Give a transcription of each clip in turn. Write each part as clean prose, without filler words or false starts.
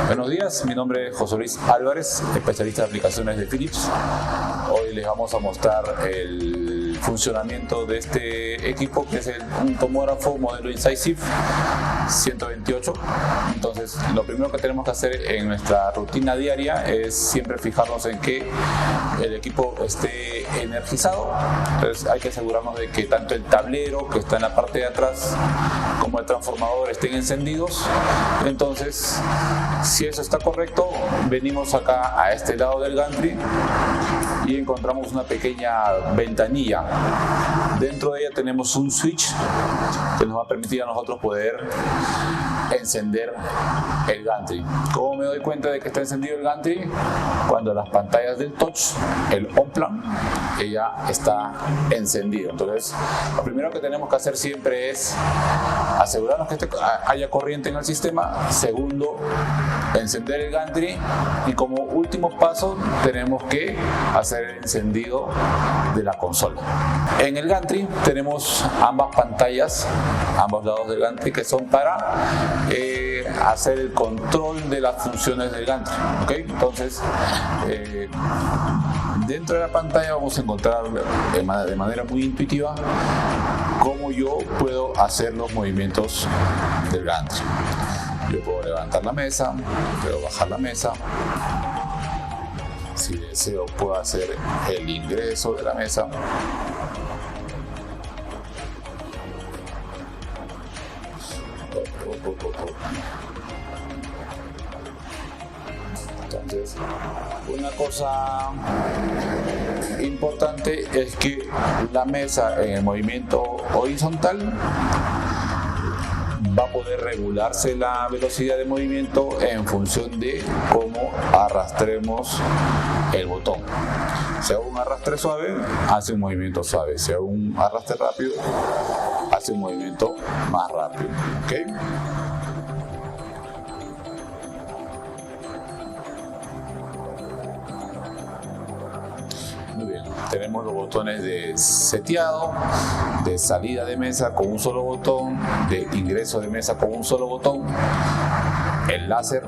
Buenos días, mi nombre es José Luis Álvarez, especialista de aplicaciones de Philips. Hoy les vamos a mostrar el funcionamiento de este equipo, que es un tomógrafo modelo Incisive 128. Entonces, lo primero que tenemos que hacer en nuestra rutina diaria es siempre fijarnos en que el equipo esté energizado. Entonces, hay que asegurarnos de que tanto el tablero, que está en la parte de atrás, como el transformador estén encendidos. Entonces, si eso está correcto, venimos acá a este lado del gantry y encontramos una pequeña ventanilla. Dentro de ella tenemos un switch que nos va a permitir a nosotros poder encender el gantry. ¿Cómo me doy cuenta de que está encendido el gantry? Cuando las pantallas del touch, el on plan, ella está encendido. Entonces, lo primero que tenemos que hacer siempre es asegurarnos que haya corriente en el sistema. Segundo, encender el gantry, y como último paso tenemos que hacer el encendido de la consola. En el gantry tenemos ambas pantallas, ambos lados del gantry, que son para hacer el control de las funciones del gantry, ¿okay? Entonces, dentro de la pantalla vamos a encontrar de manera muy intuitiva cómo yo puedo hacer los movimientos del gantry. Yo puedo levantar la mesa, puedo bajar la mesa. Si deseo, puedo hacer el ingreso de la mesa. Entonces, una cosa importante es que la mesa en el movimiento horizontal va a poder regularse la velocidad de movimiento en función de cómo arrastremos el botón. Si hago un arrastre suave, hace un movimiento suave. Si hago un arrastre rápido, hace un movimiento más rápido. ¿Okay? Muy bien, tenemos los botones de seteado, de salida de mesa con un solo botón, de ingreso de mesa con un solo botón, el láser,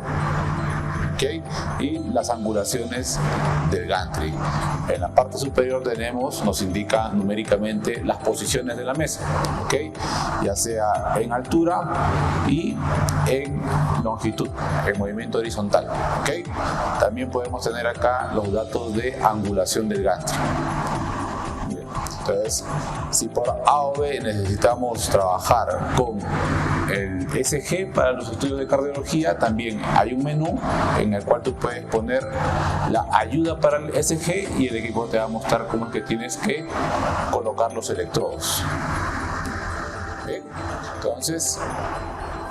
¿okay? Y las angulaciones del gantry. En la parte superior nos indica numéricamente las posiciones de la mesa, ¿okay? Ya sea en altura y en longitud, en movimiento horizontal, ¿okay? También podemos tener acá los datos de angulación del gantry. Entonces, si por A o B necesitamos trabajar con el SG para los estudios de cardiología, también hay un menú en el cual tú puedes poner la ayuda para el SG y el equipo te va a mostrar cómo es que tienes que colocar los electrodos. Bien, entonces,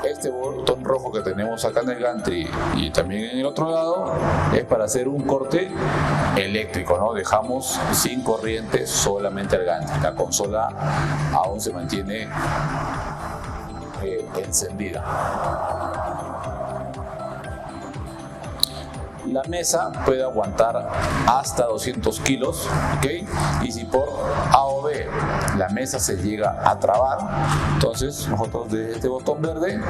este botón rojo que tenemos acá en el gantry y también en el otro lado es para hacer un corte eléctrico, ¿no? Dejamos sin corriente solamente el gantry. La consola aún se mantiene encendida. La mesa puede aguantar hasta 200 kilos, ¿okay? Y si por A o B la mesa se llega a trabar, entonces nosotros desde este botón verde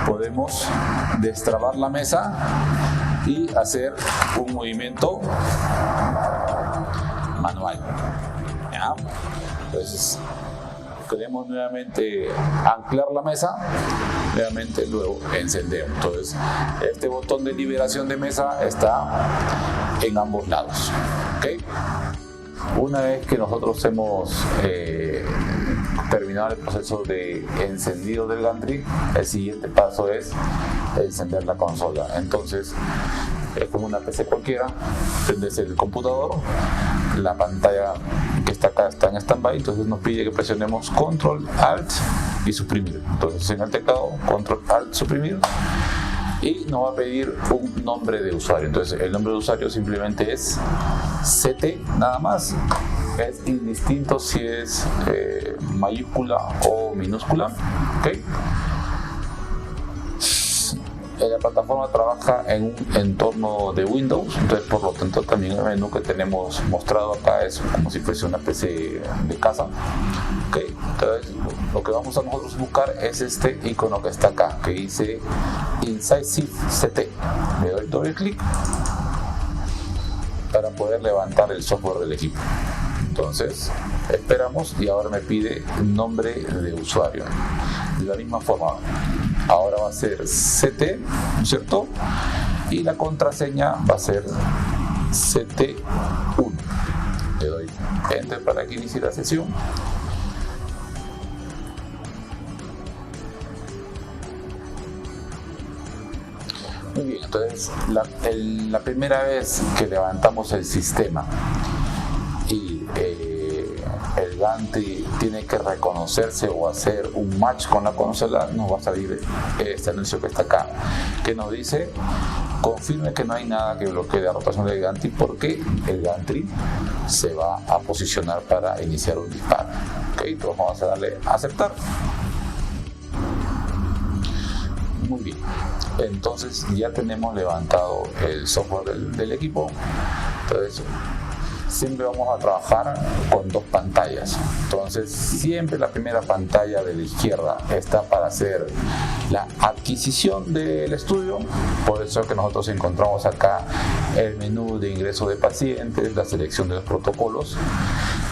podemos destrabar la mesa y hacer un movimiento manual. ¿Ya? Entonces, queremos nuevamente anclar la mesa, nuevamente luego encendemos. Entonces, este botón de liberación de mesa está en ambos lados, ¿okay? Una vez que nosotros hemos terminado el proceso de encendido del gantry, el siguiente paso es encender la consola. Entonces, es como una PC cualquiera, prendes el computador, la pantalla que está acá está en stand-by, entonces nos pide que presionemos Control, Alt y suprimir. Entonces en el teclado, Control, Alt, suprimir, y nos va a pedir un nombre de usuario. Entonces el nombre de usuario simplemente es CT, nada más. Es indistinto si es mayúscula o minúscula, ¿okay? La plataforma trabaja en un entorno de Windows, entonces por lo tanto también el menú que tenemos mostrado acá es como si fuese una PC de casa. Okay. Entonces lo que vamos a nosotros buscar es este icono que está acá, que dice Incisive CT. Le doy doble clic para poder levantar el software del equipo. Entonces esperamos y ahora me pide nombre de usuario. De la misma forma, ahora va a ser CT, ¿no es cierto? Y la contraseña va a ser CT1. Le doy Enter para que inicie la sesión. Muy bien, entonces la primera vez que levantamos el sistema y el Gantry tiene que reconocerse o hacer un match con la consola, nos va a salir este anuncio que está acá, que nos dice: confirme que no hay nada que bloquee la rotación del Gantry porque el Gantry se va a posicionar para iniciar un disparo. Okay, entonces vamos a darle a aceptar. Muy bien, entonces ya tenemos levantado el software del equipo. Entonces siempre vamos a trabajar con dos pantallas. Entonces siempre la primera pantalla de la izquierda está para hacer la adquisición del estudio. Por eso es que nosotros encontramos acá el menú de ingreso de pacientes, la selección de los protocolos,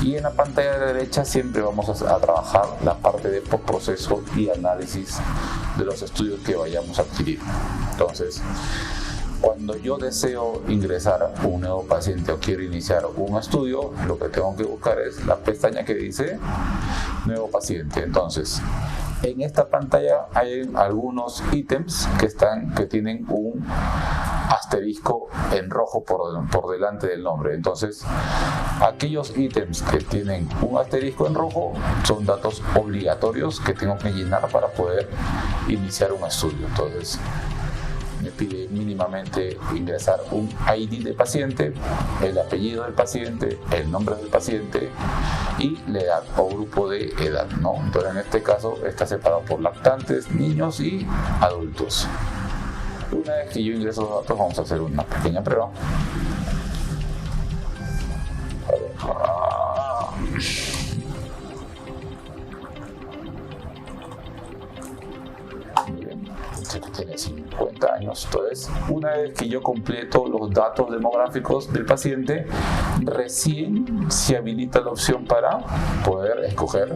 y en la pantalla de la derecha siempre vamos a trabajar la parte de postproceso y análisis de los estudios que vayamos a adquirir. Entonces, cuando yo deseo ingresar un nuevo paciente o quiero iniciar un estudio, lo que tengo que buscar es la pestaña que dice nuevo paciente. Entonces, en esta pantalla hay algunos ítems que tienen un asterisco en rojo por delante del nombre. Entonces, aquellos ítems que tienen un asterisco en rojo son datos obligatorios que tengo que llenar para poder iniciar un estudio. Entonces, me pide mínimamente ingresar un ID de paciente, el apellido del paciente, el nombre del paciente y la edad o grupo de edad, ¿no? Entonces en este caso está separado por lactantes, niños y adultos. Una vez que yo ingreso los datos, vamos a hacer una pequeña prueba. Que tiene 50 años. Entonces, una vez que yo completo los datos demográficos del paciente, recién se habilita la opción para poder escoger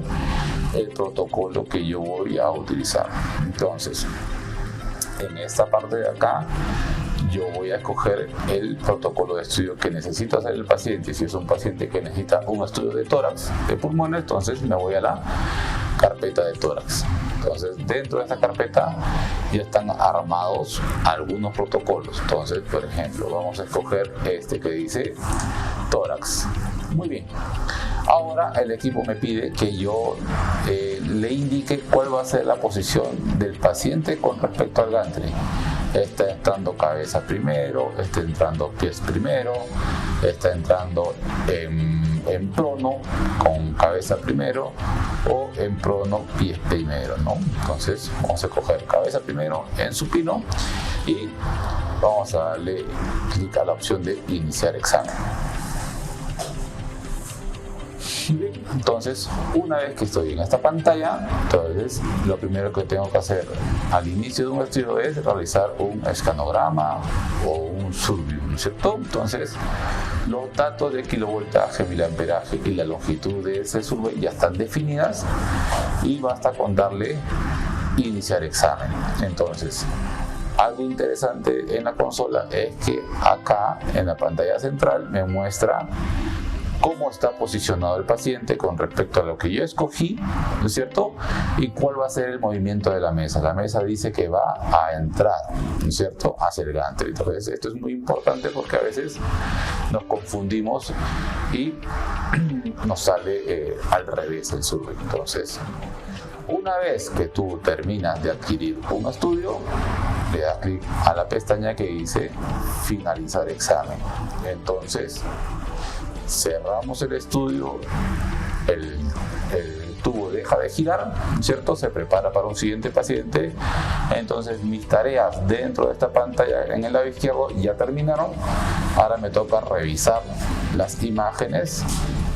el protocolo que yo voy a utilizar. Entonces, en esta parte de acá, yo voy a escoger el protocolo de estudio que necesito hacer el paciente. Si es un paciente que necesita un estudio de tórax, de pulmones, entonces me voy a la carpeta de tórax. Entonces, dentro de esta carpeta ya están armados algunos protocolos. Entonces, por ejemplo, vamos a escoger este que dice tórax. Muy bien. Ahora el equipo me pide que yo le indique cuál va a ser la posición del paciente con respecto al Gantry. Está entrando cabeza primero, está entrando pies primero, está entrando en prono con cabeza primero o en prono pies primero, ¿no? Entonces vamos a coger cabeza primero en supino y vamos a darle clic a la opción de iniciar examen. Entonces, una vez que estoy en esta pantalla, entonces lo primero que tengo que hacer al inicio de un estudio es realizar un escanograma o un survey, ¿no es cierto? Entonces, los datos de kilovoltaje, miliamperaje y la longitud de ese survey ya están definidas y basta con darle iniciar examen. Entonces, algo interesante en la consola es que acá en la pantalla central me muestra cómo está posicionado el paciente con respecto a lo que yo escogí, ¿no es cierto? Y cuál va a ser el movimiento de la mesa. La mesa dice que va a entrar, ¿no es cierto?, hacia el Gantry. Entonces, esto es muy importante porque a veces nos confundimos y nos sale al revés el survey. Entonces, una vez que tú terminas de adquirir un estudio, le das clic a la pestaña que dice finalizar examen. Entonces, cerramos el estudio, el tubo de deja de girar, ¿cierto? Se prepara para un siguiente paciente. Entonces mis tareas dentro de esta pantalla en el lado izquierdo ya terminaron. Ahora me toca revisar las imágenes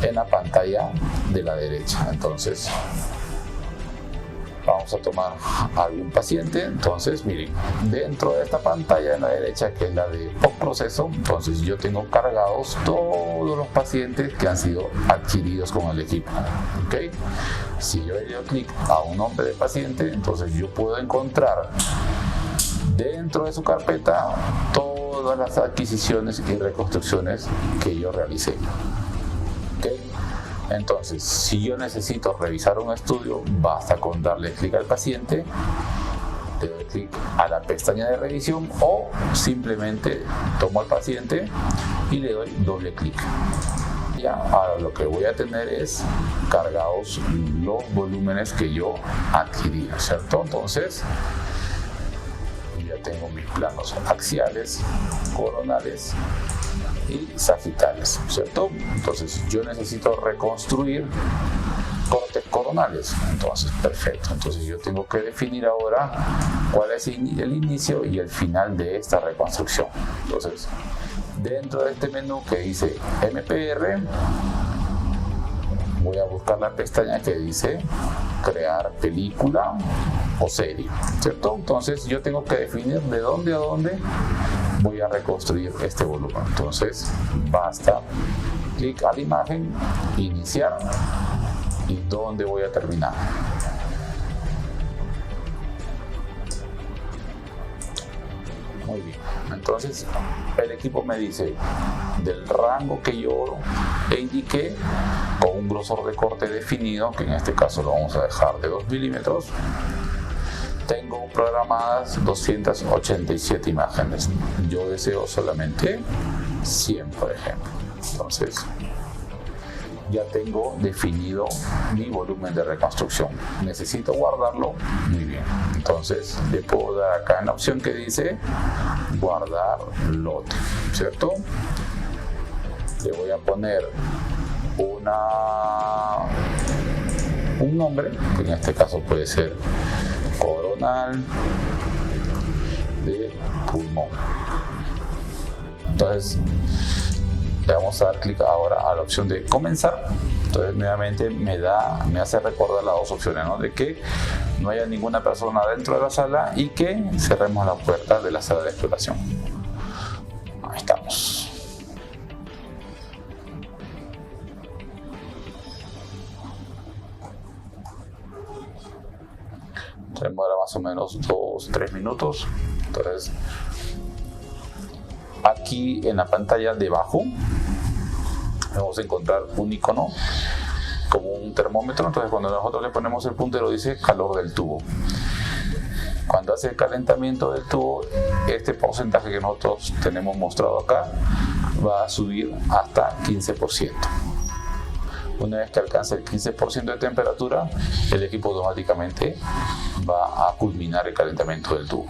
en la pantalla de la derecha. Entonces vamos a tomar algún paciente. Entonces miren, dentro de esta pantalla en la derecha, que es la de postproceso, entonces yo tengo cargados todos los pacientes que han sido adquiridos con el equipo, ¿ok? Si yo le doy clic a un nombre de paciente, entonces yo puedo encontrar dentro de su carpeta todas las adquisiciones y reconstrucciones que yo realicé, ¿ok? Entonces, si yo necesito revisar un estudio, basta con darle clic al paciente, le doy clic a la pestaña de revisión o simplemente tomo al paciente y le doy doble clic. Ya, ahora lo que voy a tener es cargados los volúmenes que yo adquirí, ¿cierto? Entonces, ya tengo mis planos axiales, coronales y sagitales, ¿cierto? Entonces yo necesito reconstruir cortes coronales. Entonces, perfecto. Entonces yo tengo que definir ahora cuál es el inicio y el final de esta reconstrucción. Entonces, dentro de este menú que dice MPR, voy a buscar la pestaña que dice crear película o serie, ¿cierto? Entonces yo tengo que definir de dónde a dónde voy a reconstruir este volumen. Entonces basta clic a la imagen, iniciar y dónde voy a terminar. Muy bien, entonces el equipo me dice del rango que yo le indiqué con un grosor de corte definido, que en este caso lo vamos a dejar de 2 milímetros. Tengo programadas 287 imágenes. Yo deseo solamente 100, por ejemplo. Entonces, ya tengo definido mi volumen de reconstrucción. Necesito guardarlo. Muy bien. Entonces, le puedo dar acá en la opción que dice guardar lote, ¿cierto? Le voy a poner un nombre, que en este caso puede ser coronal de pulmón. Entonces le vamos a dar clic ahora a la opción de comenzar. Entonces nuevamente me hace recordar las dos opciones, ¿no? De que no haya ninguna persona dentro de la sala y que cerremos la puerta de la sala de exploración. Ahí estamos. Se demora más o menos 2-3 minutos. Entonces, aquí en la pantalla debajo vamos a encontrar un icono como un termómetro. Entonces, cuando nosotros le ponemos el puntero, dice calor del tubo. Cuando hace el calentamiento del tubo, este porcentaje que nosotros tenemos mostrado acá va a subir hasta 15%. Una vez que alcance el 15% de temperatura, el equipo automáticamente va a culminar el calentamiento del tubo.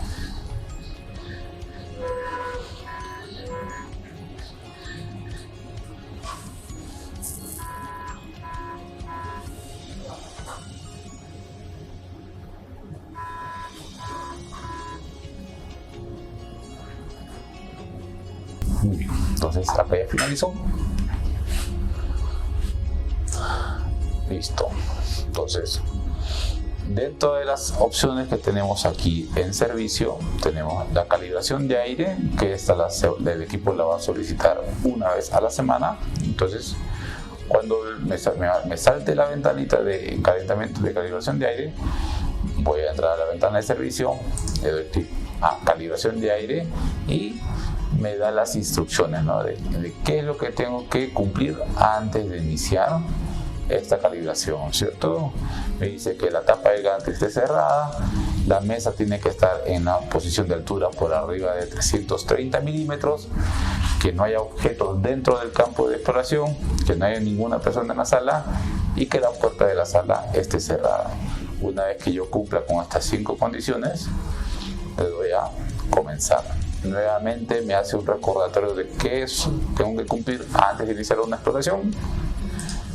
Muy bien, entonces acá ya finalizó. Listo. Entonces, dentro de las opciones que tenemos aquí en servicio, tenemos la calibración de aire, que el equipo la va a solicitar una vez a la semana. Entonces, cuando me salte la ventanita de calentamiento de calibración de aire, voy a entrar a la ventana de servicio, le doy clic a calibración de aire y me da las instrucciones, ¿no? de qué es lo que tengo que cumplir antes de iniciar esta calibración, ¿cierto? Me dice que la tapa del gancho esté cerrada, la mesa tiene que estar en la posición de altura por arriba de 330 milímetros, que no haya objetos dentro del campo de exploración, que no haya ninguna persona en la sala y que la puerta de la sala esté cerrada. Una vez que yo cumpla con estas 5 condiciones, le doy a comenzar. Nuevamente me hace un recordatorio de qué tengo que cumplir antes de iniciar una exploración.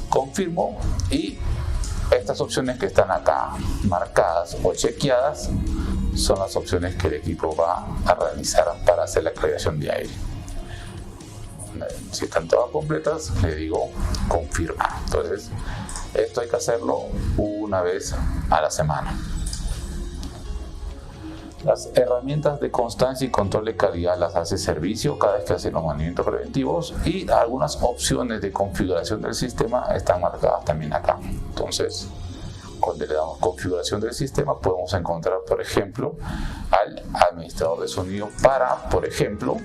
Confirmo y estas opciones que están acá marcadas o chequeadas son las opciones que el equipo va a realizar para hacer la aclaración de aire. Si están todas completas, le digo confirmar. Entonces, esto hay que hacerlo una vez a la semana. Las herramientas de constancia y control de calidad las hace servicio cada vez que hace los mantenimientos preventivos, y algunas opciones de configuración del sistema están marcadas también acá. Entonces, cuando le damos configuración del sistema, podemos encontrar, por ejemplo, al administrador de sonido para, por ejemplo,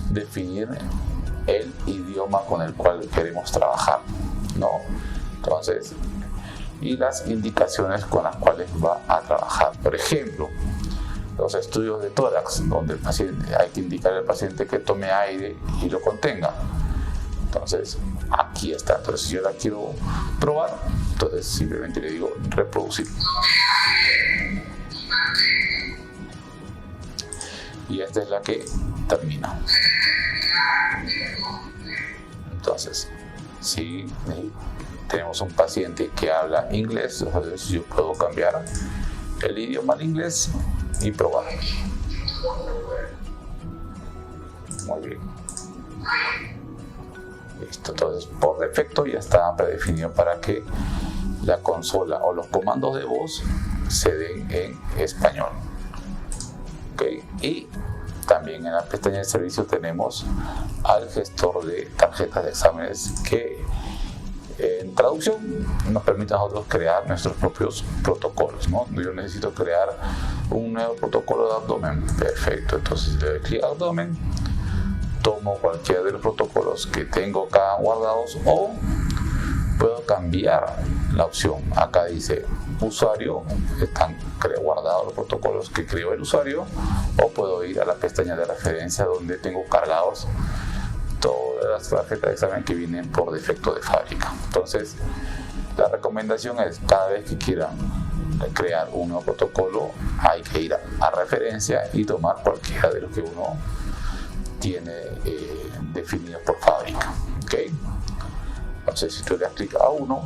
definir el idioma con el cual queremos trabajar, ¿no? Entonces, y las indicaciones con las cuales va a trabajar. Por ejemplo, los estudios de tórax, donde el paciente, hay que indicar al paciente que tome aire y lo contenga. Entonces, aquí está. Entonces, si yo la quiero probar, entonces simplemente le digo reproducir. Y esta es la que termina. Entonces, si tenemos un paciente que habla inglés, entonces yo puedo cambiar el idioma al inglés y probar. Muy bien. Listo, entonces por defecto ya está predefinido para que la consola o los comandos de voz se den en español. Okay. Y también en la pestaña de servicio tenemos al gestor de tarjetas de exámenes que en traducción nos permite a nosotros crear nuestros propios protocolos, ¿no? Yo necesito crear un nuevo protocolo de abdomen. Perfecto, entonces le doy clic a abdomen, tomo cualquiera de los protocolos que tengo acá guardados, o puedo cambiar la opción. Acá dice usuario, están guardados los protocolos que creó el usuario, o puedo ir a la pestaña de referencia donde tengo cargados todas las tarjetas de examen que vienen por defecto de fábrica. Entonces, la recomendación es, cada vez que quieran crear un nuevo protocolo, hay que ir a referencia y tomar cualquiera de los que uno tiene definidos por fábrica. ¿Okay? Entonces, si tú le das clic a uno,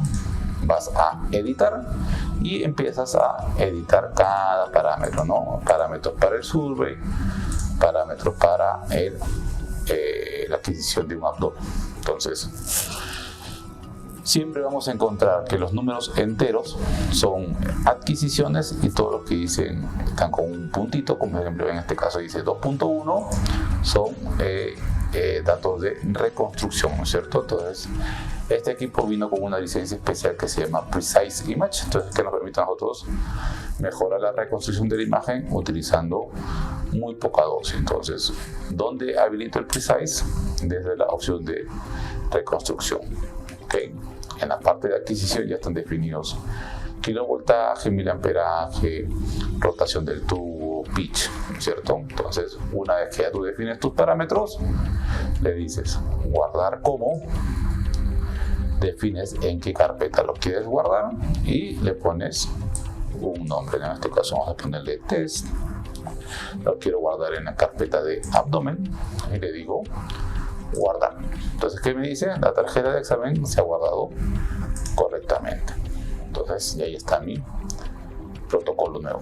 vas a editar y empiezas a editar cada parámetro, ¿no? Parámetros para el survey, parámetros para la adquisición de un abdomen. Entonces, siempre vamos a encontrar que los números enteros son adquisiciones y todos los que dicen están con un puntito, como por ejemplo en este caso dice 2.1, son datos de reconstrucción, ¿no es cierto? Entonces, este equipo vino con una licencia especial que se llama Precise Image, entonces que nos permite a nosotros mejorar la reconstrucción de la imagen utilizando muy poca dosis. Entonces, ¿dónde habilito el Precise? Desde la opción de reconstrucción. ¿Okay? En la parte de adquisición ya están definidos kilovoltaje, miliamperaje, rotación del tubo, pitch, ¿cierto? Entonces, una vez que ya tú defines tus parámetros, le dices guardar como, defines en qué carpeta lo quieres guardar y le pones un nombre. En este caso vamos a ponerle test. Lo quiero guardar en la carpeta de abdomen y le digo guardar. Entonces, ¿qué me dice? La tarjeta de examen se ha guardado correctamente. Entonces, y ahí está mi protocolo nuevo.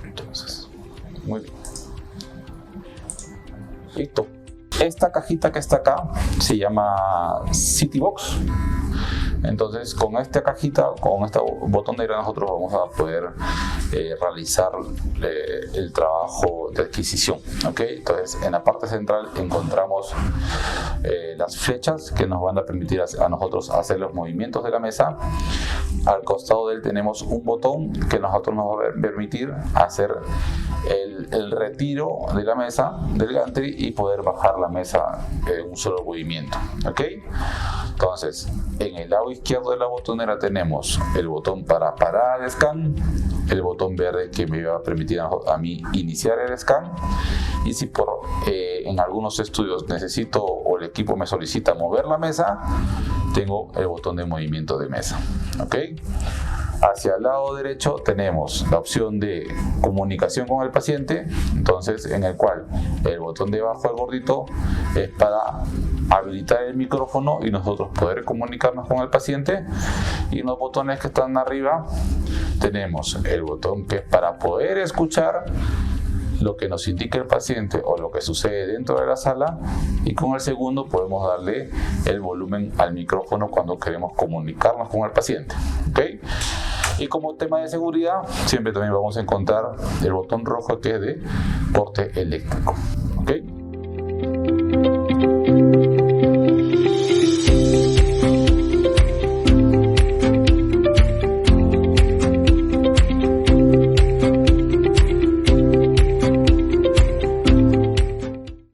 Entonces, muy bien. Listo. Esta cajita que está acá se llama CityBox. Entonces, con esta cajita, con esta botonera, nosotros vamos a poder realizar el trabajo de adquisición. ¿Okay? Entonces, en la parte central encontramos las flechas que nos van a permitir a nosotros hacer los movimientos de la mesa. Al costado de él tenemos un botón que nosotros nos va a permitir hacer el retiro de la mesa del gantry y poder bajar la mesa en un solo movimiento. ¿Okay? Entonces, en el lado izquierdo de la botonera tenemos el botón para parar el scan, el botón verde que me va a permitir a mí iniciar el scan, y si en algunos estudios necesito o el equipo me solicita mover la mesa, tengo el botón de movimiento de mesa. ¿Okay? Hacia el lado derecho tenemos la opción de comunicación con el paciente, entonces en el cual el botón de abajo del gordito es para habilitar el micrófono y nosotros poder comunicarnos con el paciente. Y en los botones que están arriba tenemos el botón que es para poder escuchar lo que nos indica el paciente o lo que sucede dentro de la sala, y con el segundo podemos darle el volumen al micrófono cuando queremos comunicarnos con el paciente. ¿Okay? Y como tema de seguridad, siempre también vamos a encontrar el botón rojo que es de corte eléctrico.